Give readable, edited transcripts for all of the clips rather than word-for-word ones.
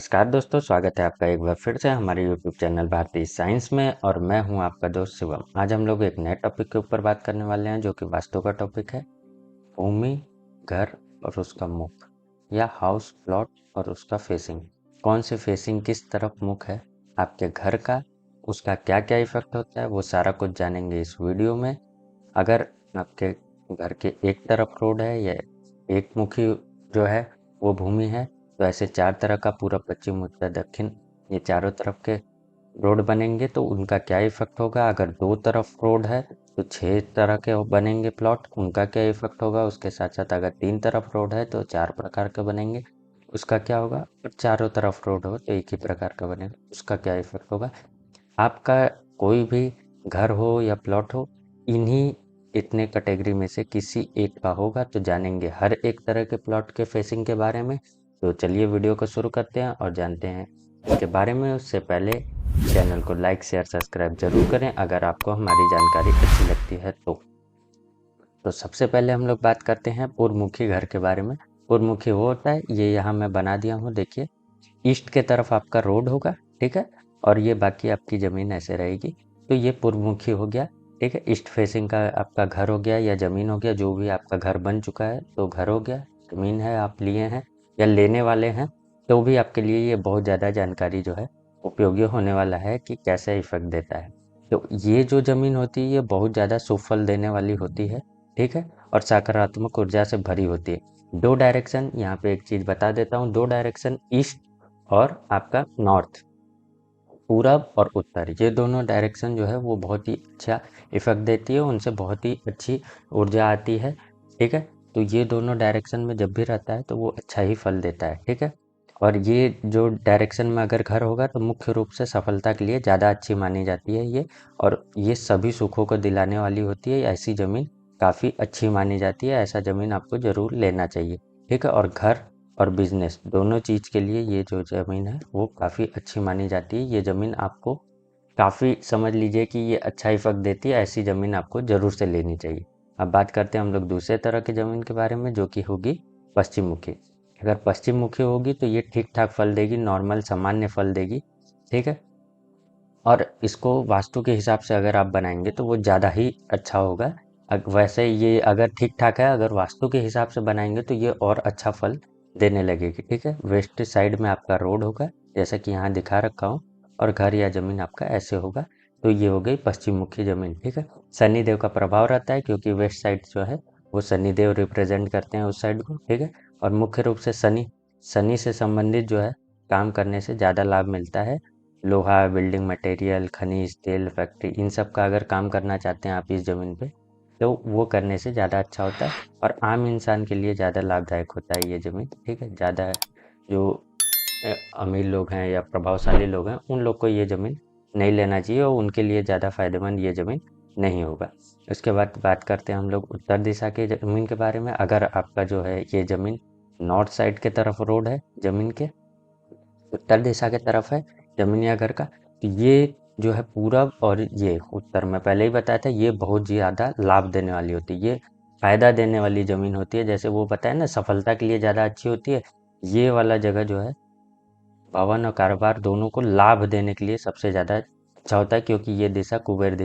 नमस्कार दोस्तों, स्वागत है आपका एक बार फिर से हमारे यूट्यूब चैनल भारतीय साइंस में। और मैं हूं आपका दोस्त शिवम। आज हम लोग एक नए टॉपिक के ऊपर बात करने वाले हैं जो कि वास्तु का टॉपिक है। भूमि, घर और उसका मुख या हाउस प्लॉट और उसका फेसिंग। कौन सी फेसिंग किस तरफ मुख है आपके घर का, उसका क्या क्या इफेक्ट होता है, वो सारा कुछ जानेंगे इस वीडियो में। अगर आपके घर के एक तरफ रोड है या एक मुखी जो है वो भूमि है, तो ऐसे चार तरह का पूरा पश्चिम उत्तर दक्षिण ये चारों तरफ के रोड बनेंगे तो उनका क्या इफेक्ट होगा। अगर दो तरफ रोड है तो छह तरह के बनेंगे प्लॉट, उनका क्या इफेक्ट होगा। उसके साथ साथ अगर तीन तरफ रोड है तो चार प्रकार के बनेंगे, उसका क्या होगा। और चारों तरफ रोड हो तो एक ही प्रकार का बनेगा, उसका क्या इफेक्ट होगा। आपका कोई भी घर हो या प्लॉट हो, इन्हीं इतने कैटेगरी में से किसी एक का होगा। तो जानेंगे हर एक तरह के प्लॉट के फेसिंग के बारे में। तो चलिए वीडियो को शुरू करते हैं और जानते हैं इसके बारे में। उससे पहले चैनल को लाइक शेयर सब्सक्राइब जरूर करें अगर आपको हमारी जानकारी अच्छी लगती है तो सबसे पहले हम लोग बात करते हैं पूर्वमुखी घर के बारे में। पूर्वमुखी वो होता है, ये यहाँ मैं बना दिया हूँ, देखिए। ईस्ट के तरफ आपका रोड होगा, ठीक है, और ये बाकी आपकी ज़मीन ऐसे रहेगी। तो ये पूर्वमुखी हो गया, ठीक है। ईस्ट फेसिंग का आपका घर हो गया या ज़मीन हो गया, जो भी आपका घर बन चुका है तो घर हो गया। ज़मीन है आप लिए हैं या लेने वाले हैं, तो भी आपके लिए ये बहुत ज़्यादा जानकारी जो है उपयोगी होने वाला है कि कैसे इफेक्ट देता है। तो ये जो ज़मीन होती है ये बहुत ज़्यादा शुभ फल देने वाली होती है, ठीक है, और सकारात्मक ऊर्जा से भरी होती है। दो डायरेक्शन, यहाँ पे एक चीज़ बता देता हूँ, दो डायरेक्शन ईस्ट और आपका नॉर्थ, पूरब और उत्तर, ये दोनों डायरेक्शन जो है वो बहुत ही अच्छा इफेक्ट देती है, उनसे बहुत ही अच्छी ऊर्जा आती है, ठीक है। तो ये दोनों डायरेक्शन में जब भी रहता है तो वो अच्छा ही फल देता है, ठीक है। और ये जो डायरेक्शन में अगर घर होगा तो मुख्य रूप से सफलता के लिए ज़्यादा अच्छी मानी जाती है ये, और ये सभी सुखों को दिलाने वाली होती है। ऐसी ज़मीन काफ़ी अच्छी मानी जाती है, ऐसा ज़मीन आपको ज़रूर लेना चाहिए, ठीक है। और घर और बिजनेस दोनों चीज़ के लिए ये जो ज़मीन है वो काफ़ी अच्छी मानी जाती है। ये ज़मीन आपको काफ़ी, समझ लीजिए कि ये अच्छा इफेक्ट देती है, ऐसी ज़मीन आपको ज़रूर से लेनी चाहिए। अब बात करते हैं हम लोग दूसरे तरह की ज़मीन के बारे में जो कि होगी पश्चिम मुखी। अगर पश्चिम मुखी होगी तो ये ठीक ठाक फल देगी, नॉर्मल सामान्य फल देगी, ठीक है। और इसको वास्तु के हिसाब से अगर आप बनाएंगे तो वो ज़्यादा ही अच्छा होगा। वैसे ये अगर ठीक ठाक है, अगर वास्तु के हिसाब से बनाएंगे तो ये और अच्छा फल देने लगेगी, ठीक है। वेस्ट साइड में आपका रोड होगा जैसा कि यहाँ दिखा रखा हूँ, और घर या ज़मीन आपका ऐसे होगा। तो ये हो गई पश्चिम मुखी ज़मीन, ठीक है। शनि देव का प्रभाव रहता है क्योंकि वेस्ट साइड जो है वो शनि देव रिप्रेजेंट करते हैं उस साइड को, ठीक है। और मुख्य रूप से शनि शनि से संबंधित जो है काम करने से ज़्यादा लाभ मिलता है। लोहा, बिल्डिंग मटेरियल, खनिज तेल, फैक्ट्री, इन सब का अगर काम करना चाहते हैं आप इस ज़मीन पे तो वो करने से ज़्यादा अच्छा होता है, और आम इंसान के लिए ज़्यादा लाभदायक होता है ये ज़मीन, ठीक है। ज़्यादा जो अमीर लोग हैं या प्रभावशाली लोग हैं उन लोग को ये ज़मीन नहीं लेना चाहिए, और उनके लिए ज़्यादा फायदेमंद ये ज़मीन नहीं होगा। उसके बाद बात करते हैं हम लोग उत्तर दिशा की ज़मीन के बारे में। अगर आपका जो है ये ज़मीन नॉर्थ साइड के तरफ रोड है, ज़मीन के उत्तर दिशा की तरफ है ज़मीन या घर का, तो ये जो है पूरब और ये उत्तर में पहले ही बताया था, ये बहुत ज़्यादा लाभ देने वाली होती है, ये फायदा देने वाली ज़मीन होती है। जैसे वो बताया ना सफलता के लिए ज़्यादा अच्छी होती है, ये वाला जगह जो है भवन और कारोबार दोनों को लाभ देने के लिए सबसे ज़्यादा अच्छा होता है, क्योंकि ये दिशा कुबेर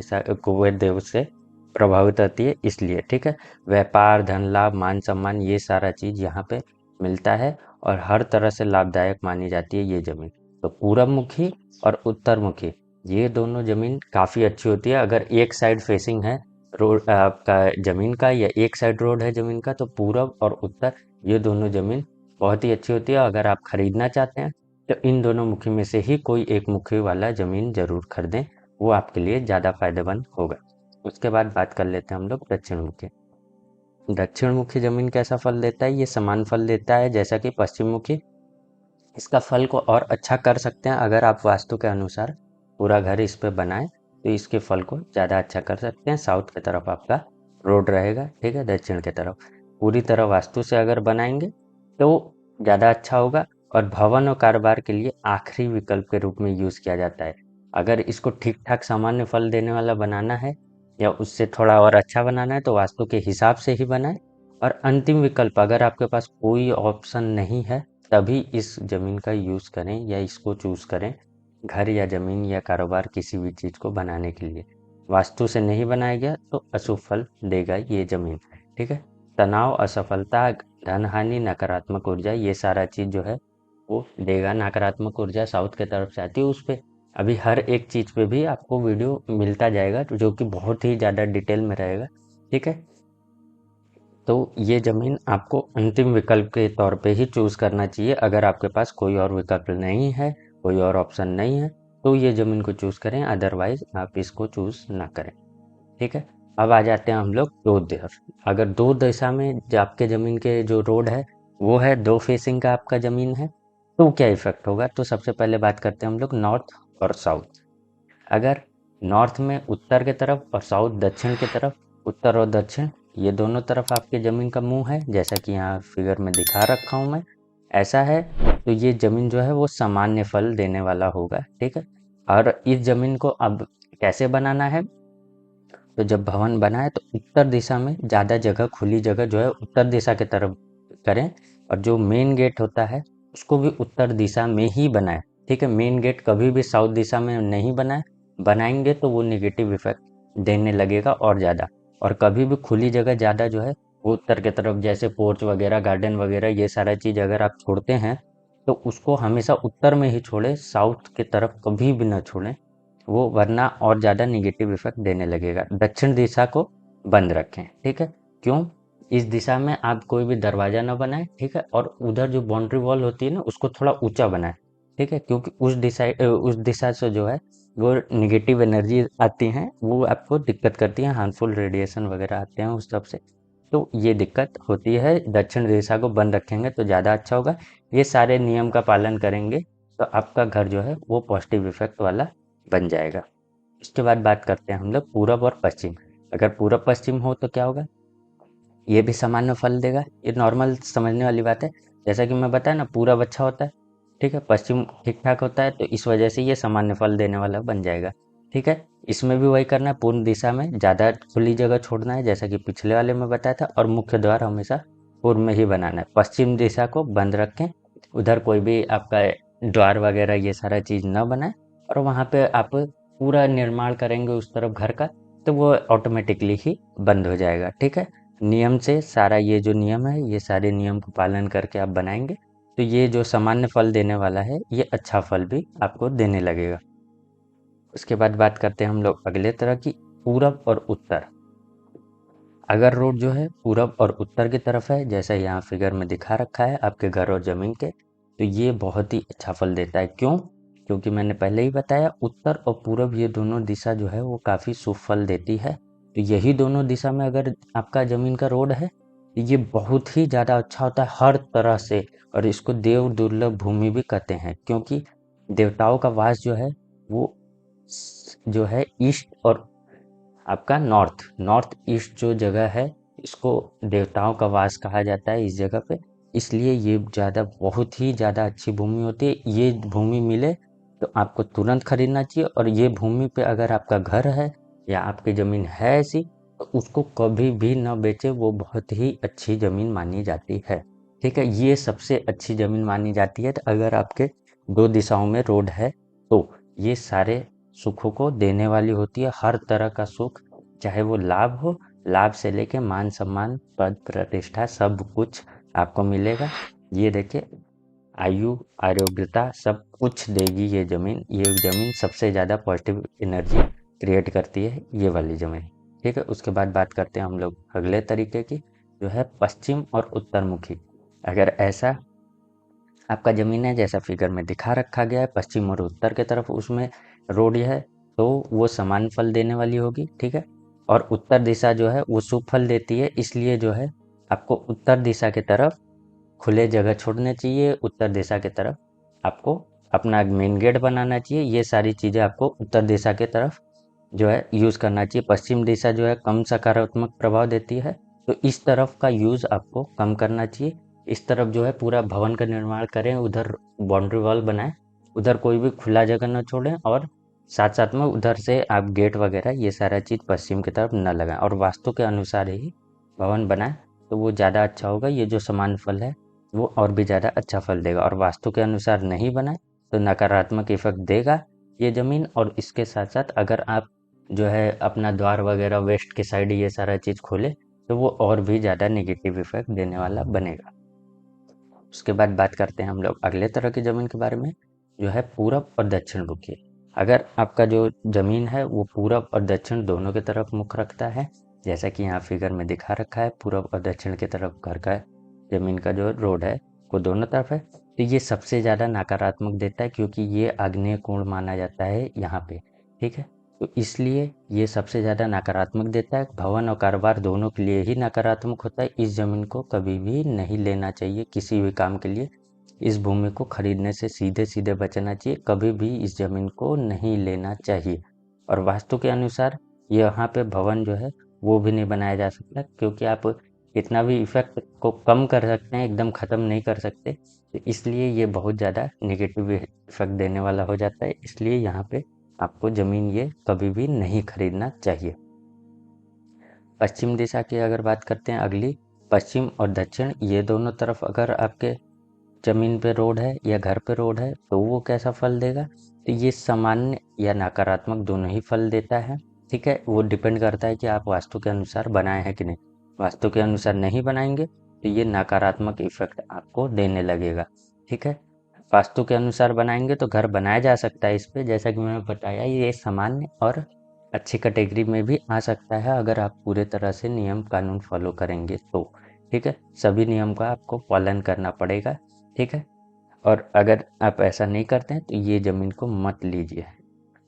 देव से प्रभावित होती है इसलिए, ठीक है। व्यापार, धन लाभ, मान सम्मान, ये सारा चीज़ यहाँ पे मिलता है और हर तरह से लाभदायक मानी जाती है ये ज़मीन। तो पूरब मुखी और उत्तर मुखी ये दोनों ज़मीन काफ़ी अच्छी होती है। अगर एक साइड फेसिंग है रोड आपका ज़मीन का, या एक साइड रोड है ज़मीन का, तो पूरब और उत्तर ये दोनों ज़मीन बहुत ही अच्छी होती है। अगर आप खरीदना चाहते हैं तो इन दोनों मुखी में से ही कोई एक मुखी वाला ज़मीन ज़रूर खरीदें, वो आपके लिए ज़्यादा फायदेमंद होगा। उसके बाद बात कर लेते हैं हम लोग दक्षिण मुखी। दक्षिण मुखी ज़मीन कैसा फल देता है, ये समान फल देता है जैसा कि पश्चिम मुखी। इसका फल को और अच्छा कर सकते हैं अगर आप वास्तु के अनुसार पूरा घर इस पे बनाएं तो इसके फल को ज़्यादा अच्छा कर सकते हैं। साउथ की तरफ आपका रोड रहेगा, ठीक है, दक्षिण की तरफ पूरी तरह वास्तु से अगर बनाएंगे तो ज़्यादा अच्छा होगा। और भवन और कारोबार के लिए आखिरी विकल्प के रूप में यूज़ किया जाता है। अगर इसको ठीक ठाक सामान्य फल देने वाला बनाना है या उससे थोड़ा और अच्छा बनाना है तो वास्तु के हिसाब से ही बनाएं। और अंतिम विकल्प, अगर आपके पास कोई ऑप्शन नहीं है तभी इस ज़मीन का यूज़ करें या इसको चूज़ करें घर या ज़मीन या कारोबार किसी भी चीज़ को बनाने के लिए। वास्तु से नहीं बनाया गया तो अशुभ फल देगा ये ज़मीन, ठीक है? तनाव, असफलता, धन हानि, नकारात्मक ऊर्जा ये सारा चीज़ जो है वो देगा। नकारात्मक ऊर्जा साउथ की तरफ से आती है, उस पे अभी हर एक चीज़ पे भी आपको वीडियो मिलता जाएगा जो कि बहुत ही ज़्यादा डिटेल में रहेगा, ठीक है? तो ये ज़मीन आपको अंतिम विकल्प के तौर पे ही चूज़ करना चाहिए। अगर आपके पास कोई और विकल्प नहीं है, कोई और ऑप्शन नहीं है, तो ये ज़मीन को चूज़ करें, अदरवाइज़ आप इसको चूज़ ना करें, ठीक है? अब आ जाते हैं हम लोग 2 तरफ। अगर 2 दिशा में जो आपके ज़मीन के जो रोड है, वो है 2 फेसिंग का आपका ज़मीन है, तो क्या इफ़ेक्ट होगा? तो सबसे पहले बात करते हैं हम लोग नॉर्थ और साउथ। अगर नॉर्थ में उत्तर की तरफ और साउथ दक्षिण की तरफ, उत्तर और दक्षिण ये दोनों तरफ आपके ज़मीन का मुंह है, जैसा कि यहाँ फिगर में दिखा रखा हूँ मैं, ऐसा है तो ये ज़मीन जो है वो सामान्य फल देने वाला होगा, ठीक है? और इस ज़मीन को अब कैसे बनाना है? तो जब भवन बनाए तो उत्तर दिशा में ज़्यादा जगह, खुली जगह जो है उत्तर दिशा की तरफ करें, और जो मेन गेट होता है उसको भी उत्तर दिशा में ही बनाएं, ठीक है? मेन गेट कभी भी साउथ दिशा में नहीं बनाएं, बनाएंगे तो वो नेगेटिव इफेक्ट देने लगेगा और ज़्यादा। और कभी भी खुली जगह ज़्यादा जो है वो उत्तर की तरफ, जैसे पोर्च वगैरह, गार्डन वगैरह, ये सारा चीज़ अगर आप छोड़ते हैं तो उसको हमेशा उत्तर में ही छोड़ें, साउथ की तरफ कभी भी ना छोड़ें, वो वरना और ज़्यादा नेगेटिव इफेक्ट देने लगेगा। दक्षिण दिशा को बंद रखें, ठीक है? क्यों? इस दिशा में आप कोई भी दरवाज़ा ना बनाएँ, ठीक है? और उधर जो बाउंड्री वॉल होती है ना, उसको थोड़ा ऊँचा बनाएँ, ठीक है? क्योंकि उस दिशा से जो है वो नेगेटिव एनर्जी आती हैं, वो आपको दिक्कत करती हैं, हार्मफुल रेडिएशन वगैरह आते हैं उस सब से। तो ये दिक्कत होती है, दक्षिण दिशा को बंद रखेंगे तो ज़्यादा अच्छा होगा। ये सारे नियम का पालन करेंगे तो आपका घर जो है वो पॉजिटिव इफेक्ट वाला बन जाएगा। उसके बाद बात करते हैं हम लोग पूरब और पश्चिम। अगर पूरब पश्चिम हो तो क्या होगा? ये भी सामान्य फल देगा। ये नॉर्मल समझने वाली बात है। जैसा कि मैं बताया ना, पूरब अच्छा होता है, ठीक है? पश्चिम ठीक-ठाक होता है, तो इस वजह से ये सामान्य फल देने वाला बन जाएगा, ठीक है? इसमें भी वही करना है, पूर्व दिशा में ज़्यादा खुली जगह छोड़ना है, जैसा कि पिछले वाले में बताया था, और मुख्य द्वार हमेशा पूर्व में ही बनाना है। पश्चिम दिशा को बंद रखें, उधर कोई भी आपका द्वार वगैरह ये सारा चीज़ ना बनाएँ, और वहाँ पे आप पूरा निर्माण करेंगे उस तरफ घर का, तो वो ऑटोमेटिकली ही बंद हो जाएगा, ठीक है? नियम से सारा ये जो नियम है, ये सारे नियम को पालन करके आप बनाएँगे, तो ये जो सामान्य फल देने वाला है, ये अच्छा फल भी आपको देने लगेगा। उसके बाद बात करते हैं हम लोग अगले तरह की, पूरब और उत्तर। अगर रोड जो है पूरब और उत्तर की तरफ है, जैसा यहाँ फिगर में दिखा रखा है आपके घर और ज़मीन के, तो ये बहुत ही अच्छा फल देता है। क्यों? क्योंकि मैंने पहले ही बताया, उत्तर और पूरब ये दोनों दिशा जो है वो काफ़ी शुभ फल देती है। तो यही दोनों दिशा में अगर आपका ज़मीन का रोड है, तो ये बहुत ही ज़्यादा अच्छा होता है हर तरह से, और इसको देव दुर्लभ भूमि भी कहते हैं, क्योंकि देवताओं का वास जो है वो जो है ईस्ट और आपका नॉर्थ नॉर्थ ईस्ट जो जगह है, इसको देवताओं का वास कहा जाता है इस जगह पे। इसलिए ये ज़्यादा, बहुत ही ज़्यादा अच्छी भूमि होती है। ये भूमि मिले तो आपको तुरंत खरीदना चाहिए, और ये भूमि पे अगर आपका घर है या आपकी ज़मीन है ऐसी, तो उसको कभी भी ना बेचें, वो बहुत ही अच्छी ज़मीन मानी जाती है, ठीक है? ये सबसे अच्छी ज़मीन मानी जाती है, तो अगर आपके 2 दिशाओं में रोड है तो ये सारे सुखों को देने वाली होती है, हर तरह का सुख, चाहे वो लाभ हो, लाभ से लेके मान सम्मान, पद प्रतिष्ठा सब कुछ आपको मिलेगा। ये देखिए, आयु, आरोग्यता सब कुछ देगी ये ज़मीन। ये ज़मीन सबसे ज़्यादा पॉजिटिव एनर्जी क्रिएट करती है, ये वाली ज़मीन, ठीक है? उसके बाद बात करते हैं हम लोग अगले तरीके की, जो है पश्चिम और उत्तरमुखी। अगर ऐसा आपका ज़मीन है जैसा फिगर में दिखा रखा गया है, पश्चिम और उत्तर की तरफ उसमें रोड है, तो वो समान फल देने वाली होगी, ठीक है? और उत्तर दिशा जो है वो शुभ फल देती है, इसलिए जो है आपको उत्तर दिशा की तरफ खुले जगह छोड़ने चाहिए, उत्तर दिशा की तरफ आपको अपना मेन गेट बनाना चाहिए। ये सारी चीज़ें आपको उत्तर दिशा की तरफ जो है यूज़ करना चाहिए। पश्चिम दिशा जो है कम सकारात्मक प्रभाव देती है, तो इस तरफ का यूज़ आपको कम करना चाहिए। इस तरफ जो है पूरा भवन का निर्माण करें, उधर बाउंड्री वॉल बनाएं, उधर कोई भी खुला जगह न छोड़ें, और साथ साथ में उधर से आप गेट वगैरह ये सारा चीज़ पश्चिम की तरफ न लगाएं, और वास्तु के अनुसार ही भवन बनाएं, तो वो ज़्यादा अच्छा होगा। ये जो समान फल है वो और भी ज़्यादा अच्छा फल देगा। और वास्तु के अनुसार नहीं बनाए तो नकारात्मक इफेक्ट देगा ये ज़मीन। और इसके साथ साथ अगर आप जो है अपना द्वार वगैरह वेस्ट के साइड ये सारा चीज़ खोले तो वो और भी ज़्यादा नेगेटिव इफेक्ट देने वाला बनेगा। उसके बाद बात करते हैं हम लोग अगले तरह की ज़मीन के बारे में, जो है पूरब और दक्षिण मुखी। अगर आपका जो ज़मीन है वो पूरब और दक्षिण दोनों की तरफ मुख रखता है, जैसा कि यहाँ फिगर में दिखा रखा है, पूरब और दक्षिण की तरफ घर का ज़मीन का जो रोड है वो दोनों तरफ है, तो ये सबसे ज़्यादा नकारात्मक देता है, क्योंकि ये आग्नेय कोण माना जाता है यहाँ पे। ठीक है, तो इसलिए ये सबसे ज़्यादा नकारात्मक देता है। भवन और कारोबार दोनों के लिए ही नकारात्मक होता है। इस ज़मीन को कभी भी नहीं लेना चाहिए किसी भी काम के लिए। इस भूमि को खरीदने से सीधे सीधे बचना चाहिए, कभी भी इस ज़मीन को नहीं लेना चाहिए। और वास्तु के अनुसार यहाँ पे भवन जो है वो भी नहीं बनाया जा सकता, क्योंकि आप इतना भी इफेक्ट को कम कर सकते हैं, एकदम ख़त्म नहीं कर सकते। तो इसलिए ये बहुत ज़्यादा नेगेटिव इफेक्ट देने वाला हो जाता है, इसलिए यहाँ पे आपको ज़मीन ये कभी भी नहीं खरीदना चाहिए। पश्चिम दिशा की अगर बात करते हैं अगली, पश्चिम और दक्षिण ये दोनों तरफ अगर आपके ज़मीन पे रोड है या घर पे रोड है तो वो कैसा फल देगा, तो ये सामान्य या नकारात्मक दोनों ही फल देता है। ठीक है, वो डिपेंड करता है कि आप वास्तु के अनुसार बनाए हैं कि नहीं। वास्तु के अनुसार नहीं बनाएंगे तो ये नकारात्मक इफेक्ट आपको देने लगेगा। ठीक है, वास्तु के अनुसार बनाएंगे तो घर बनाया जा सकता है इस पे, जैसा कि मैंने बताया ये सामान्य और अच्छी कैटेगरी में भी आ सकता है अगर आप पूरे तरह से नियम कानून फॉलो करेंगे तो। ठीक है, सभी नियम का आपको पालन करना पड़ेगा। ठीक है, और अगर आप ऐसा नहीं करते हैं तो ये ज़मीन को मत लीजिए।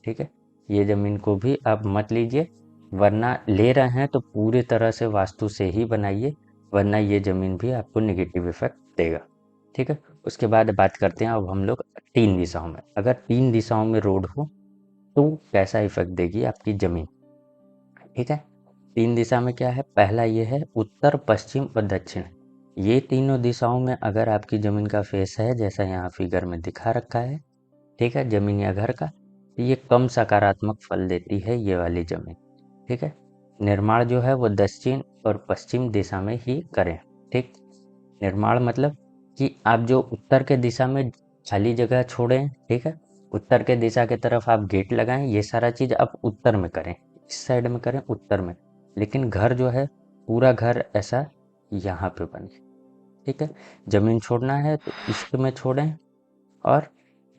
ठीक है, ये ज़मीन को भी आप मत लीजिए, वरना ले रहे हैं तो पूरे तरह से वास्तु से ही बनाइए, वरना ये ज़मीन भी आपको नेगेटिव इफेक्ट देगा। ठीक है, उसके बाद बात करते हैं अब हम लोग तीन दिशाओं में। अगर तीन दिशाओं में रोड हो तो कैसा इफेक्ट देगी आपकी ज़मीन। ठीक है, तीन दिशा में क्या है, पहला ये है उत्तर पश्चिम और दक्षिण। ये तीनों दिशाओं में अगर आपकी ज़मीन का फेस है जैसा यहाँ फिगर में दिखा रखा है, ठीक है, ज़मीन या घर का, तो ये कम सकारात्मक फल देती है ये वाली ज़मीन। ठीक है, निर्माण जो है वो दक्षिण और पश्चिम दिशा में ही करें। ठीक, निर्माण मतलब कि आप जो उत्तर के दिशा में खाली जगह छोड़ें, ठीक है, उत्तर के दिशा की तरफ आप गेट लगाएं, ये सारा चीज़ आप उत्तर में करें, इस साइड में करें उत्तर में। लेकिन घर जो है पूरा घर ऐसा यहाँ पे बने। ठीक है, ज़मीन छोड़ना है तो ईस्ट में छोड़ें और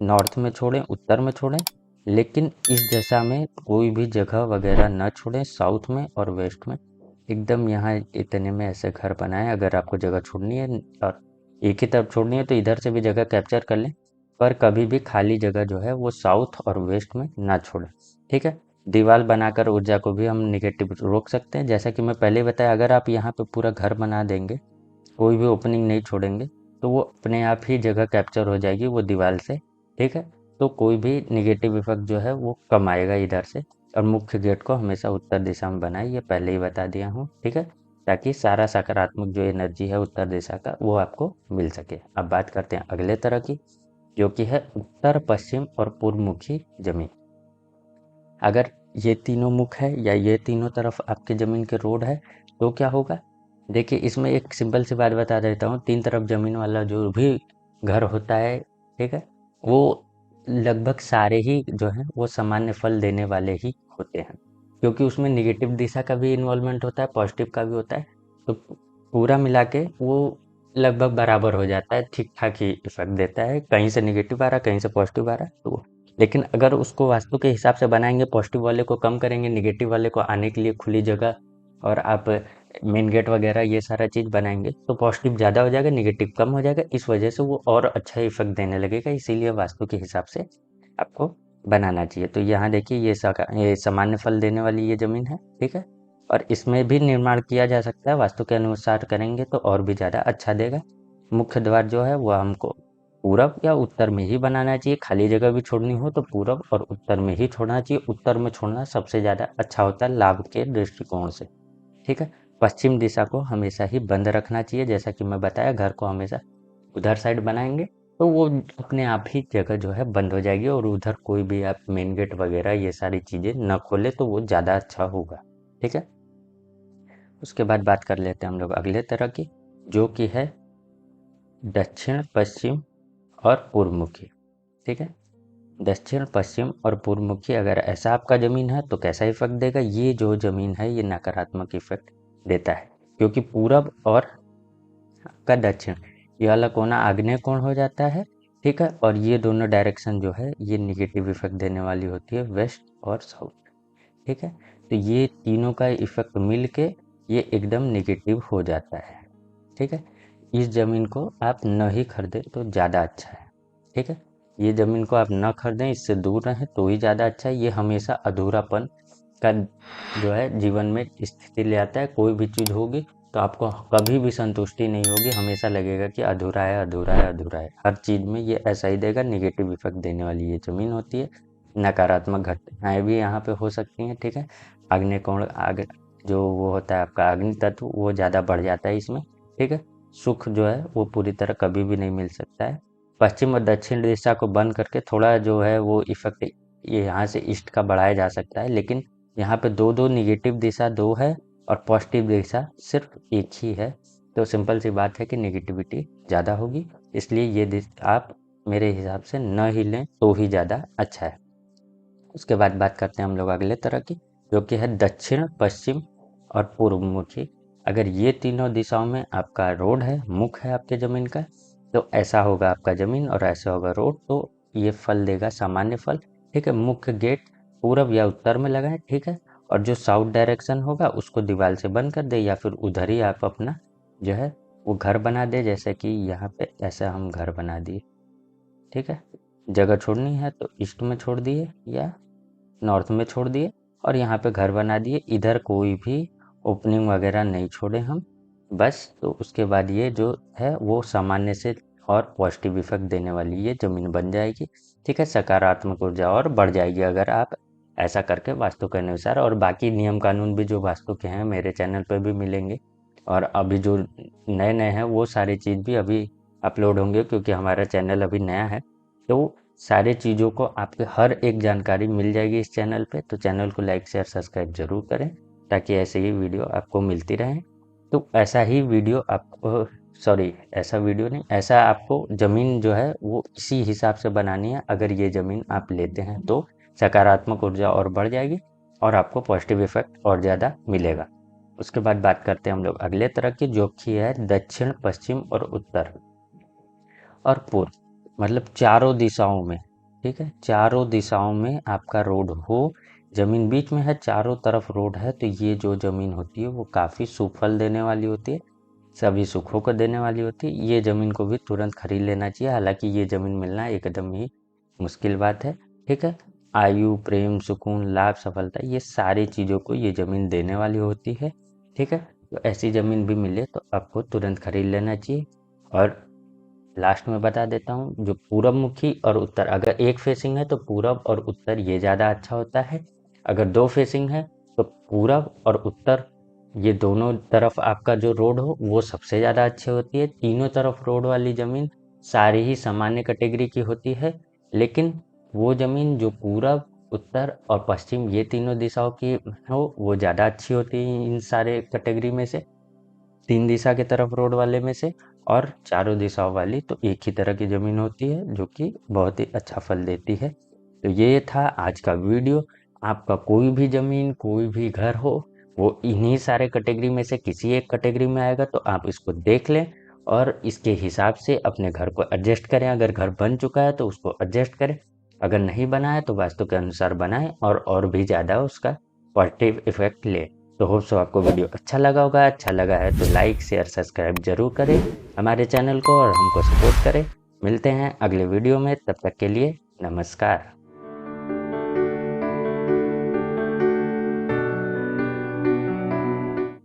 नॉर्थ में छोड़ें, उत्तर में छोड़ें, लेकिन इस दिशा में कोई भी जगह वगैरह न छोड़ें, साउथ में और वेस्ट में एकदम यहाँ इतने में ऐसे घर बनाएं। अगर आपको जगह छोड़नी है और एक ही तरफ छोड़नी है तो इधर से भी जगह कैप्चर कर लें, पर कभी भी खाली जगह जो है वो साउथ और वेस्ट में ना छोड़ें। ठीक है, दीवार बनाकर ऊर्जा को भी हम निगेटिव रोक सकते हैं, जैसा कि मैं पहले बताया। अगर आप यहाँ पे पूरा घर बना देंगे, कोई भी ओपनिंग नहीं छोड़ेंगे, तो वो अपने आप ही जगह कैप्चर हो जाएगी वो दीवार से। ठीक है, तो कोई भी नेगेटिव इफेक्ट जो है वो कम आएगा इधर से। और मुख्य गेट को हमेशा उत्तर दिशा में बनाए, ये पहले ही बता दिया हूँ। ठीक है, ताकि सारा सकारात्मक जो एनर्जी है उत्तर दिशा का वो आपको मिल सके। अब बात करते हैं अगले तरह की, जो कि है उत्तर पश्चिम और पूर्वमुखी जमीन। अगर ये तीनों मुख है या ये तीनों तरफ आपके ज़मीन के रोड है तो क्या होगा, देखिए इसमें एक सिंपल सी बात बता देता हूँ। तीन तरफ ज़मीन वाला जो भी घर होता है, ठीक है, वो लगभग सारे ही जो हैं वो सामान्य फल देने वाले ही होते हैं, क्योंकि उसमें नेगेटिव दिशा का भी इन्वॉल्वमेंट होता है, पॉजिटिव का भी होता है। तो पूरा मिला के वो लगभग बराबर हो जाता है, ठीक ठाक ही इफेक्ट देता है। कहीं से नेगेटिव आ रहा, कहीं से पॉजिटिव आ रहा, तो लेकिन अगर उसको वास्तु के हिसाब से बनाएंगे, पॉजिटिव वाले को कम करेंगे, नेगेटिव वाले को आने के लिए खुली जगह और आप मेन गेट वगैरह ये सारा चीज़ बनाएंगे, तो पॉजिटिव ज़्यादा हो जाएगा, नेगेटिव कम हो जाएगा। इस वजह से वो और अच्छा इफेक्ट देने लगेगा, इसीलिए वास्तु के हिसाब से आपको बनाना चाहिए। तो यहाँ देखिए ये सामान्य फल देने वाली ये ज़मीन है। ठीक है, और इसमें भी निर्माण किया जा सकता है, वास्तु के अनुसार करेंगे तो और भी ज़्यादा अच्छा देगा। मुख्य द्वार जो है वो हमको पूरब या उत्तर में ही बनाना चाहिए। खाली जगह भी छोड़नी हो तो पूरब और उत्तर में ही छोड़ना चाहिए। उत्तर में छोड़ना सबसे ज़्यादा अच्छा होता है लाभ के दृष्टिकोण से। ठीक है, पश्चिम दिशा को हमेशा ही बंद रखना चाहिए, जैसा कि मैं बताया घर को हमेशा उधर साइड बनाएंगे तो वो अपने आप ही जगह जो है बंद हो जाएगी, और उधर कोई भी आप मेन गेट वगैरह ये सारी चीज़ें न खोले तो वो ज़्यादा अच्छा होगा। ठीक है, उसके बाद बात कर लेते हैं हम लोग अगले तरह की, जो कि है दक्षिण पश्चिम और पूर्वमुखी। ठीक है, दक्षिण पश्चिम और पूर्वमुखी अगर ऐसा आपका ज़मीन है तो कैसा इफेक्ट देगा? ये जो ज़मीन है ये नकारात्मक इफेक्ट देता है, क्योंकि पूरब और का दक्षिण ये वाला कोना आग्नेय कोण हो जाता है। ठीक है, और ये दोनों डायरेक्शन जो है ये निगेटिव इफेक्ट देने वाली होती है, वेस्ट और साउथ। ठीक है, तो ये तीनों का इफेक्ट मिल के ये एकदम निगेटिव हो जाता है। ठीक है, इस ज़मीन को आप न ही खरीदें तो ज़्यादा अच्छा है। ठीक है, ये ज़मीन को आप न खरीदें, इससे दूर रहें तो ही ज़्यादा अच्छा है। ये हमेशा अधूरापन का जो है जीवन में स्थिति ले आता है। कोई भी चीज़ होगी तो आपको कभी भी संतुष्टि नहीं होगी, हमेशा लगेगा कि अधूरा है, अधूरा है, अधूरा है। हर चीज़ में ये ऐसा ही देगा, निगेटिव इफेक्ट देने वाली ये ज़मीन होती है। नकारात्मक घटनाएँ भी यहाँ पे हो सकती हैं। ठीक है, आग्नेय कोण आग जो वो होता है आपका अग्नि तत्व वो ज़्यादा बढ़ जाता है इसमें। ठीक है, सुख जो है वो पूरी तरह कभी भी नहीं मिल सकता है। पश्चिम और दक्षिण दिशा को बंद करके थोड़ा जो है वो इफेक्ट ये यहाँ से ईस्ट का बढ़ाया जा सकता है, लेकिन यहाँ पे दो दो निगेटिव दिशा दो है और पॉजिटिव दिशा सिर्फ एक ही है। तो सिंपल सी बात है कि निगेटिविटी ज़्यादा होगी, इसलिए ये आप मेरे हिसाब से न ही लें तो ही ज़्यादा अच्छा है। उसके बाद बात करते हैं हम लोग अगले तरह की, जो कि है दक्षिण पश्चिम और पूर्वमुखी। अगर ये तीनों दिशाओं में आपका रोड है, मुख है आपके ज़मीन का, तो ऐसा होगा आपका ज़मीन और ऐसा होगा रोड, तो ये फल देगा सामान्य फल। ठीक है, मुख्य गेट पूरब या उत्तर में लगाएं। ठीक है, और जो साउथ डायरेक्शन होगा उसको दीवार से बंद कर दे, या फिर उधर ही आप अपना जो है वो घर बना दे, जैसे कि यहाँ पे ऐसा हम घर बना दिए। ठीक है, जगह छोड़नी है तो ईस्ट में छोड़ दिए या नॉर्थ में छोड़ दिए और यहाँ पे घर बना दिए। इधर कोई भी ओपनिंग वगैरह नहीं छोड़े हम, बस। तो उसके बाद ये जो है वो सामान्य से और पॉजिटिव इफेक्ट देने वाली ये ज़मीन बन जाएगी। ठीक है, सकारात्मक ऊर्जा और बढ़ जाएगी अगर आप ऐसा करके वास्तु के अनुसार। और बाकी नियम कानून भी जो वास्तु के हैं मेरे चैनल पर भी मिलेंगे, और अभी जो नए नए हैं वो सारी चीज़ भी अभी अपलोड होंगे, क्योंकि हमारा चैनल अभी नया है। तो सारे चीज़ों को आपके हर एक जानकारी मिल जाएगी इस चैनल पे। तो चैनल को लाइक शेयर सब्सक्राइब जरूर करें, ताकि ऐसे ही वीडियो आपको मिलती रहें। तो ऐसा ही वीडियो आपको, सॉरी ऐसा वीडियो नहीं, ऐसा आपको ज़मीन जो है वो इसी हिसाब से बनानी है। अगर ये ज़मीन आप लेते हैं तो सकारात्मक ऊर्जा और बढ़ जाएगी और आपको पॉजिटिव इफेक्ट और ज़्यादा मिलेगा। उसके बाद बात करते हैं हम लोग अगले तरह की, जो कि है दक्षिण पश्चिम और उत्तर और पूर्व, मतलब चारों दिशाओं में। ठीक है, चारों दिशाओं में आपका रोड हो, जमीन बीच में है, चारों तरफ रोड है, तो ये जो जमीन होती है वो काफ़ी सुफल देने वाली होती है, सभी सुखों को देने वाली होती है। ये ज़मीन को भी तुरंत खरीद लेना चाहिए, हालांकि ये ज़मीन मिलना एकदम ही मुश्किल बात है। ठीक है, आयु, प्रेम, सुकून, लाभ, सफलता, ये सारी चीज़ों को ये ज़मीन देने वाली होती है। ठीक है, तो ऐसी ज़मीन भी मिले तो आपको तुरंत खरीद लेना चाहिए। और लास्ट में बता देता हूँ, जो पूरब मुखी और उत्तर, अगर एक फेसिंग है तो पूरब और उत्तर ये ज़्यादा अच्छा होता है। अगर दो फेसिंग है तो पूरब और उत्तर ये दोनों तरफ आपका जो रोड हो वो सबसे ज़्यादा अच्छी होती है। तीनों तरफ रोड वाली ज़मीन सारी ही सामान्य कैटेगरी की होती है, लेकिन वो ज़मीन जो पूरब, उत्तर और पश्चिम ये तीनों दिशाओं की हो वो ज़्यादा अच्छी होती है इन सारे कैटेगरी में से, तीन दिशा की तरफ रोड वाले में से। और चारों दिशाओं वाली तो एक ही तरह की ज़मीन होती है, जो कि बहुत ही अच्छा फल देती है। तो ये था आज का वीडियो। आपका कोई भी ज़मीन, कोई भी घर हो, वो इन्हीं सारे कैटेगरी में से किसी एक कैटेगरी में आएगा, तो आप इसको देख लें और इसके हिसाब से अपने घर को एडजस्ट करें। अगर घर बन चुका है तो उसको एडजस्ट करें, अगर नहीं बना है तो वास्तु के अनुसार बनाएं और भी ज़्यादा उसका पॉजिटिव इफेक्ट ले। तो होप सो आपको वीडियो अच्छा लगा होगा। अच्छा लगा है तो लाइक शेयर सब्सक्राइब जरूर करें हमारे चैनल को और हमको सपोर्ट करें। मिलते हैं अगले वीडियो में, तब तक के लिए नमस्कार।